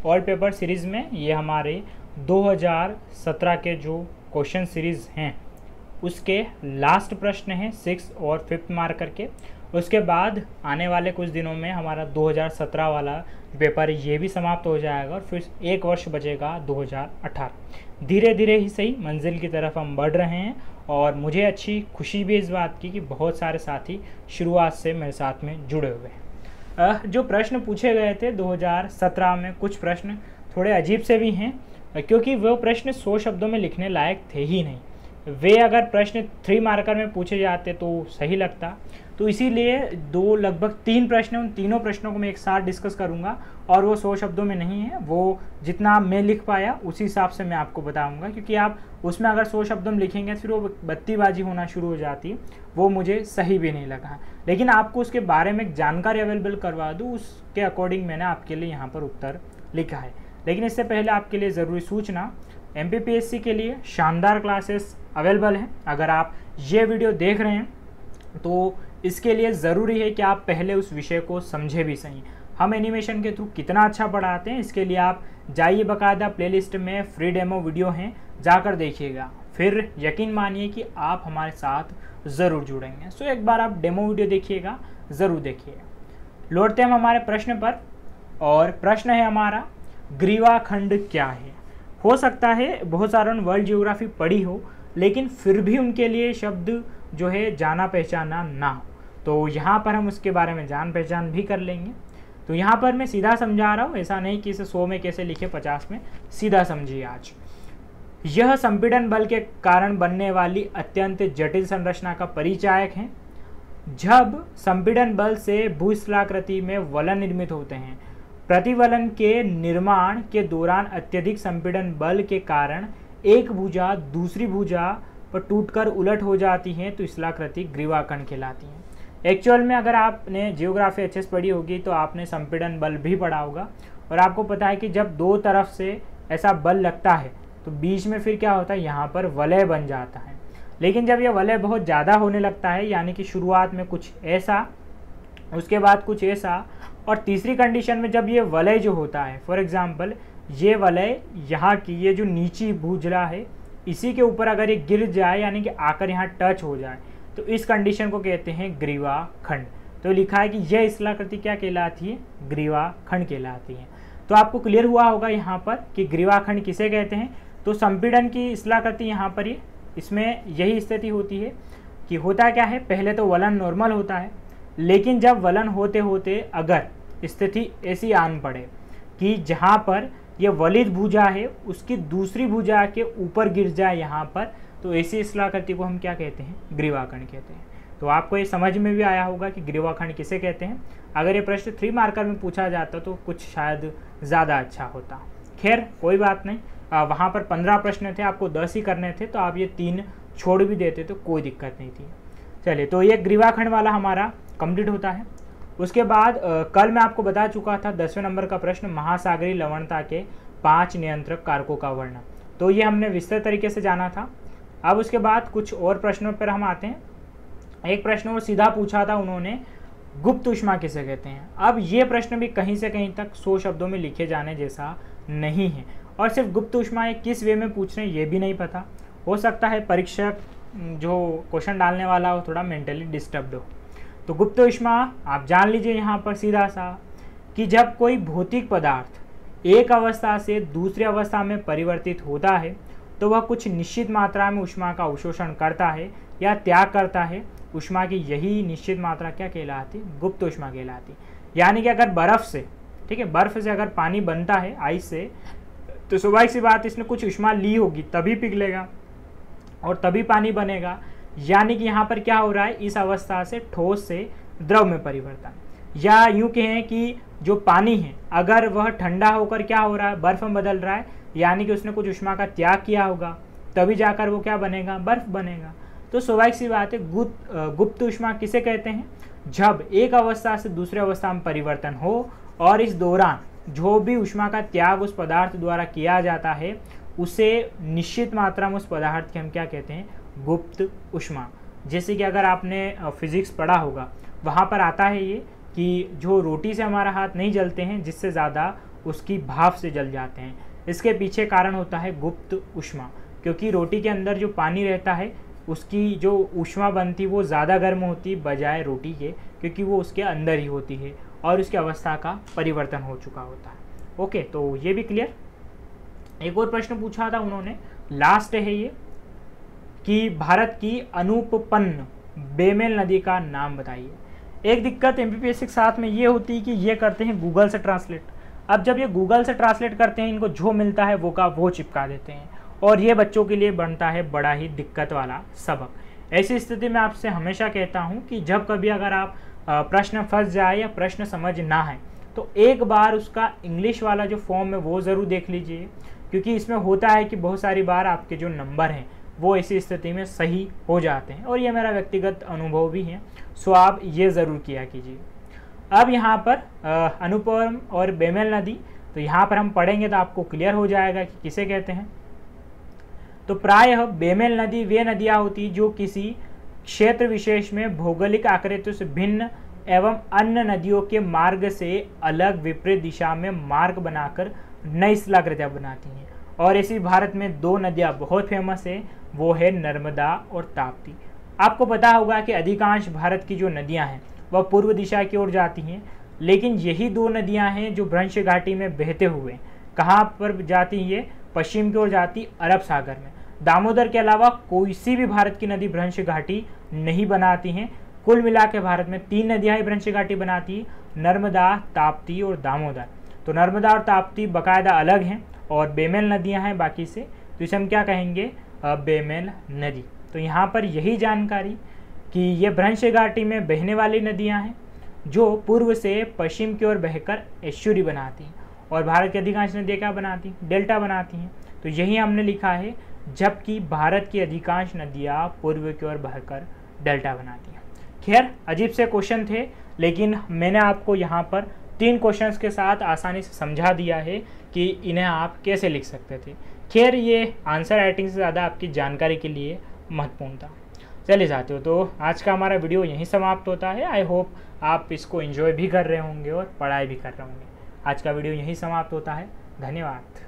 All paper series में ये हमारे 2017 के जो क्वेश्चन सीरीज़ हैं उसके लास्ट प्रश्न हैं 6 और 5 मार्कर के। उसके बाद आने वाले कुछ दिनों में हमारा 2017 वाला पेपर ये भी समाप्त हो जाएगा और फिर एक वर्ष बचेगा 2018। धीरे धीरे ही सही मंजिल की तरफ हम बढ़ रहे हैं और मुझे अच्छी खुशी भी इस बात की कि बहुत सारे साथी शुरुआत से मेरे साथ में जुड़े हुए हैं। जो प्रश्न पूछे गए थे 2017 में, कुछ प्रश्न थोड़े अजीब से भी हैं क्योंकि वो प्रश्न 100 शब्दों में लिखने लायक थे ही नहीं। वे अगर प्रश्न 3 मार्कर में पूछे जाते तो सही लगता। तो इसीलिए लगभग 3 प्रश्न, उन तीनों प्रश्नों को मैं एक साथ डिस्कस करूंगा और वो 100 शब्दों में नहीं है, वो जितना मैं लिख पाया उसी हिसाब से मैं आपको बताऊंगा। क्योंकि आप उसमें अगर 100 शब्दों में लिखेंगे फिर वो बत्तीबाजी होना शुरू हो जाती है, वो मुझे सही भी नहीं लगा। लेकिन आपको उसके बारे में जानकारी अवेलेबल करवा दूँ, उसके अकॉर्डिंग मैंने आपके लिए यहाँ पर उत्तर लिखा है। लेकिन इससे पहले आपके लिए ज़रूरी सूचना, MPPSC के लिए शानदार क्लासेस अवेलेबल हैं। अगर आप ये वीडियो देख रहे हैं तो इसके लिए ज़रूरी है कि आप पहले उस विषय को समझे भी सही। हम एनिमेशन के थ्रू कितना अच्छा पढ़ाते हैं इसके लिए आप जाइए, बाकायदा प्लेलिस्ट में फ्री डेमो वीडियो हैं, जाकर देखिएगा, फिर यकीन मानिए कि आप हमारे साथ ज़रूर जुड़ेंगे। सो एक बार आप डेमो वीडियो देखिएगा, ज़रूर देखिएगा। लौटते हम हमारे प्रश्न पर, और प्रश्न है हमारा, ग्रीवा खंड क्या है। हो सकता है बहुत सारों ने वर्ल्ड ज्योग्राफी पढ़ी हो लेकिन फिर भी उनके लिए शब्द जो है जाना पहचाना ना हो, तो यहाँ पर हम उसके बारे में जान पहचान भी कर लेंगे। तो यहाँ पर मैं सीधा समझा रहा हूँ, ऐसा नहीं कि इसे 100 में कैसे लिखे 50 में, सीधा समझिए। आज यह संपीड़न बल के कारण बनने वाली अत्यंत जटिल संरचना का परिचायक है। जब संपीड़न बल से भूस्थलाकृति में वलन निर्मित होते हैं, प्रतिवलन के निर्माण के दौरान अत्यधिक संपीड़न बल के कारण एक भुजा दूसरी भुजा पर टूटकर उलट हो जाती है, तो स्थलाकृति ग्रीवाखंड कहलाती है। एक्चुअल में अगर आपने जियोग्राफी अच्छे से पढ़ी होगी तो आपने संपीड़न बल भी पढ़ा होगा और आपको पता है कि जब दो तरफ से ऐसा बल लगता है तो बीच में फिर क्या होता है, यहाँ पर वलय बन जाता है। लेकिन जब यह वलय बहुत ज़्यादा होने लगता है, यानी कि शुरुआत में कुछ ऐसा, उसके बाद कुछ ऐसा, और तीसरी कंडीशन में जब ये वलय जो होता है, फॉर एग्जांपल ये वलय यहाँ की ये जो नीची भुजा है इसी के ऊपर अगर ये गिर जाए यानी कि आकर यहाँ टच हो जाए, तो इस कंडीशन को कहते हैं ग्रीवाखंड। तो लिखा है कि यह स्थलाकृति क्या कहलाती है, ग्रीवाखंड कहलाती है। तो आपको क्लियर हुआ होगा यहाँ पर कि ग्रीवाखंड किसे कहते हैं। तो संपीड़न की स्थलाकृति यहाँ पर ये, इसमें यही स्थिति होती है कि होता क्या है, पहले तो वलन नॉर्मल होता है, लेकिन जब वलन होते होते अगर स्थिति ऐसी आन पड़े कि जहाँ पर यह वलित भुजा है उसकी दूसरी भुजा के ऊपर गिर जाए यहाँ पर, तो ऐसी स्थलाकृति को हम क्या कहते हैं, ग्रीवाखंड कहते हैं। तो आपको ये समझ में भी आया होगा कि ग्रीवाखंड किसे कहते हैं। अगर ये प्रश्न 3 मार्कर में पूछा जाता तो कुछ शायद ज़्यादा अच्छा होता। खैर कोई बात नहीं, वहाँ पर 15 प्रश्न थे, आपको 10 ही करने थे, तो आप ये 3 छोड़ भी देते तो कोई दिक्कत नहीं थी। चलिए, तो ये ग्रीवाखंड वाला हमारा कंप्लीट होता है। उसके बाद कल मैं आपको बता चुका था 10वें नंबर का प्रश्न, महासागरीय लवणता के 5 नियंत्रक कारकों का वर्णन, तो ये हमने विस्तृत तरीके से जाना था। अब उसके बाद कुछ और प्रश्नों पर हम आते हैं। एक प्रश्न और सीधा पूछा था उन्होंने, गुप्त ऊष्मा किसे कहते हैं। अब ये प्रश्न भी कहीं से कहीं तक 100 शब्दों में लिखे जाने जैसा नहीं है, और सिर्फ गुप्त ऊष्मा किस वे में पूछ रहे हैं ये भी नहीं पता। हो सकता है परीक्षक जो क्वेश्चन डालने वाला हो थोड़ा मेंटली डिस्टर्ब्ड हो। तो गुप्त ऊष्मा आप जान लीजिए यहाँ पर सीधा सा कि जब कोई भौतिक पदार्थ एक अवस्था से दूसरी अवस्था में परिवर्तित होता है तो वह कुछ निश्चित मात्रा में ऊष्मा का अवशोषण करता है या त्याग करता है। ऊष्मा की यही निश्चित मात्रा क्या कहलाती है, गुप्त ऊष्मा कहलाती। यानी कि अगर बर्फ़ से, ठीक है, बर्फ़ से अगर पानी बनता है आइस से, तो स्वाभाविक सी बात इसने कुछ ऊष्मा ली होगी तभी पिघलेगा और तभी पानी बनेगा। यानी कि यहाँ पर क्या हो रहा है, इस अवस्था से ठोस से द्रव में परिवर्तन। या यूँ कहें कि जो पानी है अगर वह ठंडा होकर क्या हो रहा है, बर्फ़ में बदल रहा है, यानी कि उसने कुछ ऊष्मा का त्याग किया होगा, तभी जाकर वो क्या बनेगा, बर्फ़ बनेगा। तो स्वाभाविक सी बात है, गुप्त ऊष्मा किसे कहते हैं, जब एक अवस्था से दूसरी अवस्था में परिवर्तन हो और इस दौरान जो भी ऊष्मा का त्याग उस पदार्थ द्वारा किया जाता है उसे निश्चित मात्रा में उस पदार्थ के हम क्या कहते हैं, गुप्त ऊष्मा। जैसे कि अगर आपने फिजिक्स पढ़ा होगा, वहाँ पर आता है ये कि जो रोटी से हमारा हाथ नहीं जलते हैं, जिससे ज़्यादा उसकी भाप से जल जाते हैं। इसके पीछे कारण होता है गुप्त ऊष्मा, क्योंकि रोटी के अंदर जो पानी रहता है उसकी जो ऊष्मा बनती वो ज़्यादा गर्म होती बजाय रोटी के, क्योंकि वो उसके अंदर ही होती है और उसकी अवस्था का परिवर्तन हो चुका होता है। ओके, तो ये भी क्लियर। एक और प्रश्न पूछा था उन्होंने, लास्ट है ये, कि भारत की अनुपपन्न बेमेल नदी का नाम बताइए। एक दिक्कत एमपीपीएससी के साथ में ये होती है कि ये करते हैं गूगल से ट्रांसलेट। अब जब ये गूगल से ट्रांसलेट करते हैं, इनको जो मिलता है वो का वो चिपका देते हैं, और ये बच्चों के लिए बनता है बड़ा ही दिक्कत वाला सबक। ऐसी स्थिति में आपसे हमेशा कहता हूँ कि जब कभी अगर आप प्रश्न फंस जाए या प्रश्न समझ ना है, तो एक बार उसका इंग्लिश वाला जो फॉर्म है वो ज़रूर देख लीजिए, क्योंकि इसमें होता है कि बहुत सारी बार आपके जो नंबर हैं वो ऐसी स्थिति में सही हो जाते हैं, और ये मेरा व्यक्तिगत अनुभव भी है। सो आप ये ज़रूर किया कीजिए। अब यहाँ पर अनुपम और बेमेल नदी, तो यहाँ पर हम पढ़ेंगे तो आपको क्लियर हो जाएगा कि किसे कहते हैं। तो प्रायः बेमेल नदी वे नदियाँ होती जो किसी क्षेत्र विशेष में भौगोलिक आकृतियों से भिन्न एवं अन्य नदियों के मार्ग से अलग विपरीत दिशा में मार्ग बनाकर नई शिलाकृतियाँ बनाती हैं। और ऐसी भारत में दो नदियाँ बहुत फेमस है, वो है नर्मदा और ताप्ती। आपको पता होगा कि अधिकांश भारत की जो नदियाँ हैं वह पूर्व दिशा की ओर जाती हैं, लेकिन यही दो नदियाँ हैं जो भ्रंश घाटी में बहते हुए कहाँ पर जाती हैं, पश्चिम की ओर जाती, अरब सागर में। दामोदर के अलावा कोई सी भी भारत की नदी भ्रंश घाटी नहीं बनाती हैं। कुल मिला के भारत में 3 नदियाँ ही भ्रंश घाटी बनाती है, नर्मदा, ताप्ती और दामोदर। तो नर्मदा और ताप्ती बाकायदा अलग हैं और बेमेल नदियाँ हैं बाकी से, तो इसे हम क्या कहेंगे, बेमेल नदी। तो यहाँ पर यही जानकारी कि ये भ्रंश घाटी में बहने वाली नदियाँ हैं जो पूर्व से पश्चिम की ओर बहकर एस्चुरी बनाती हैं, और भारत की अधिकांश नदियाँ क्या बनाती हैं, डेल्टा बनाती हैं। तो यही हमने लिखा है, जबकि भारत की अधिकांश नदियाँ पूर्व की ओर बहकर डेल्टा बनाती हैं। खैर, अजीब से क्वेश्चन थे, लेकिन मैंने आपको यहाँ पर 3 क्वेश्चंस के साथ आसानी से समझा दिया है कि इन्हें आप कैसे लिख सकते थे। खैर, ये आंसर राइटिंग से ज़्यादा आपकी जानकारी के लिए महत्वपूर्ण था। चलिए साथियों, तो आज का हमारा वीडियो यहीं समाप्त होता है। आई होप आप इसको एंजॉय भी कर रहे होंगे और पढ़ाई भी कर रहे होंगे। आज का वीडियो यहीं समाप्त होता है। धन्यवाद।